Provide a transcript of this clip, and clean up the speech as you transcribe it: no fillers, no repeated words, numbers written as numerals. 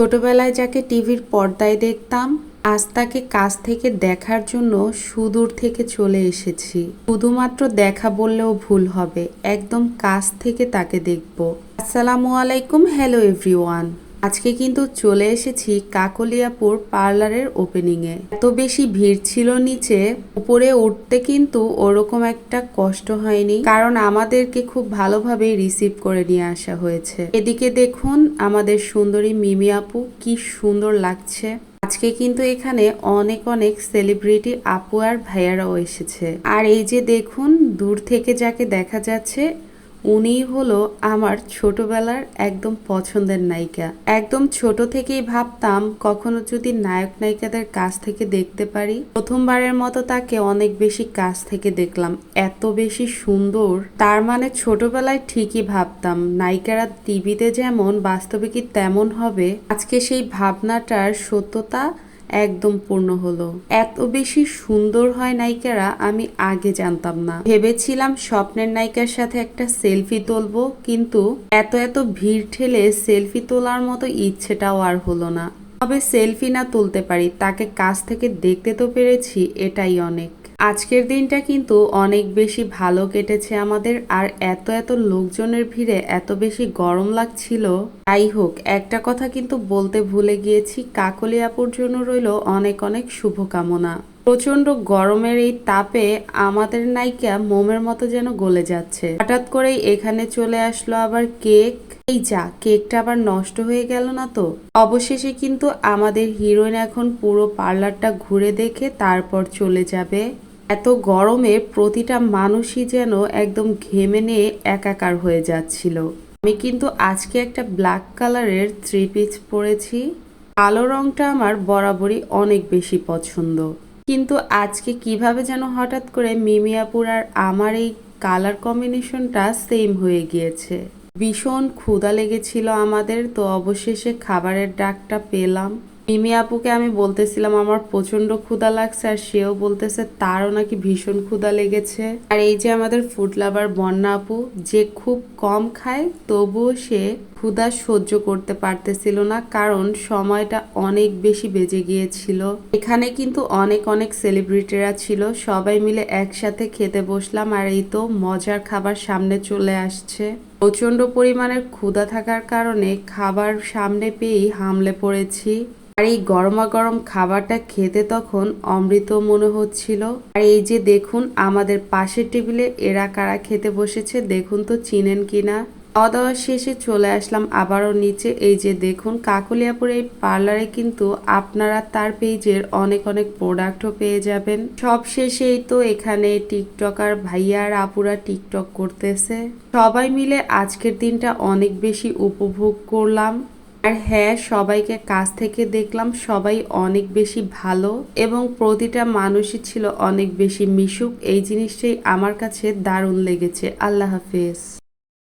ছোটবেলায় যাকে টিভির পর্দায় দেখতাম, আজ তাকে কাছ থেকে দেখার জন্য সুদূর থেকে চলে এসেছি। শুধুমাত্র দেখা বললেও ভুল হবে, একদম কাছ থেকে তাকে দেখব। আসসালামু আলাইকুম, হ্যালো এভরিওয়ান। আজকে কিন্তু চলে এসেছি কাকলিয়াপুর পার্লারের ওপেনিংয়ে। এত বেশি ভিড় ছিল নিচে, উপরে উঠতে কিন্তু ওরকম একটা কষ্ট হয়নি, কারণ আমাদেরকে খুব ভালোভাবে রিসিভ করে নিয়ে আসা হয়েছে। এদিকে দেখুন আমাদের সুন্দরী মিমি আপু, কি সুন্দর লাগছে। আজকে কিন্তু এখানে অনেক অনেক সেলিব্রিটি আপু আর ভাইয়ারাও এসেছে। আর এই যে দেখুন দূর থেকে যাকে দেখা যাচ্ছে, উনিই হলো আমার ছোটবেলার একদম পছন্দের নায়িকা। একদম ছোট থেকেই ভাবতাম কখনো যদি নায়ক নায়িকাদের কাছ থেকে দেখতে পারি। প্রথমবারের মতো তাকে অনেক বেশি কাছ থেকে দেখলাম, এত বেশি সুন্দর। তার মানে ছোটবেলায় ঠিকই ভাবতাম নায়িকারা টিভিতে যেমন, বাস্তবে কি তেমন হবে। আজকে সেই ভাবনাটার সত্যতা একদম পূর্ণ হলো। এত বেশি সুন্দর হয় নায়িকারা আমি আগে জানতাম না। ভেবেছিলাম স্বপ্নের নায়িকার সাথে একটা সেলফি তুলবো, কিন্তু এত ভিড় ঠেলে সেলফি তোলার মতো ইচ্ছেটাও আর হলো না। তবে সেলফি না তুলতে পারি, তাকে কাছ থেকে দেখতে তো পেরেছি, এটাই অনেক। আজকের দিনটা কিন্তু অনেক বেশি ভালো কেটেছে আমাদের। আর এত লোকজনের ভিড়ে এত বেশি গরম লাগছিল। যাই হোক, একটা কথা কিন্তু বলতে ভুলে গিয়েছি, কাকলি আপুর জন্য রইল অনেক অনেক শুভকামনা। প্রচন্ড গরমের এই তাপে আমাদের নায়িকা মোমের মতো যেন গলে যাচ্ছে। হঠাৎ করেই এখানে চলে আসলো আবার কেক। এই যা, কেকটা আবার নষ্ট হয়ে গেল না তো। অবশেষে কিন্তু আমাদের হিরোইন এখন পুরো পার্লারটা ঘুরে দেখে তারপর চলে যাবে। এত গরমে প্রতিটা মানুষই যেন একদম ঘেমে নিয়ে একাকার হয়ে যাচ্ছিল। আমি কিন্তু আজকে একটা ব্ল্যাক কালারের 3 পিস পরেছি। কালো রংটা আমার বরাবরই অনেক বেশি পছন্দ, কিন্তু আজকে কিভাবে যেন হঠাৎ করে মিমি আপুর আর আমার এই কালার কম্বিনেশনটা সেম হয়ে গিয়েছে। ভীষণ ক্ষুধা লেগেছিল আমাদের, তো অবশেষে খাবারের ডাকটা পেলাম। মিমি আপুকে আমি বলতেছিলাম আমার প্রচন্ড ক্ষুধা লাগছে, আর সেও বলতেছে তারও নাকি ভীষণ ক্ষুধা লেগেছে। আর এই যে আমাদের ফুড লাভার বন্যা আপু, যে খুব কম খায় তবুও সে ক্ষুধা সহ্য করতে পারতেছিল না, কারণ সময়টা অনেক বেশি বেজে গিয়েছিল। এখানে কিন্তু অনেক অনেক সেলিব্রিটিরা ছিল, সবাই মিলে একসাথে খেতে বসলাম। আর এই তো মজার খাবার সামনে চলে আসছে। প্রচন্ড পরিমাণের ক্ষুধা থাকার কারণে খাবার সামনে পেয়েই হামলে পড়েছি। আর এই গরমা গরম খাবারটা খেতে তখন অমৃত মনে হচ্ছিল। আর এই যে দেখুন আমাদের পাশের টেবিলে এরা কারা খেতে বসেছে, দেখুন তো চিনেন কিনা। খাওয়া দাওয়া শেষে চলে আসলাম আবারও নিচে। এই যে দেখুন কাকলিয়াপুর এই পার্লারে কিন্তু আপনারা তার পেজের অনেক অনেক প্রোডাক্টও পেয়ে যাবেন। সব শেষেই তো এখানে টিকটকার ভাইয়া আর আপুরা টিকটক করতেছে। সবাই মিলে আজকের দিনটা অনেক বেশি উপভোগ করলাম। আর হ্যাঁ, সবাইকে কাছ থেকে দেখলাম, সবাই অনেক বেশি ভালো এবং প্রতিটা মানুষই ছিল অনেক বেশি মিশুক। এই জিনিসটাই আমার কাছে দারুণ লেগেছে। আল্লাহ হাফেজ।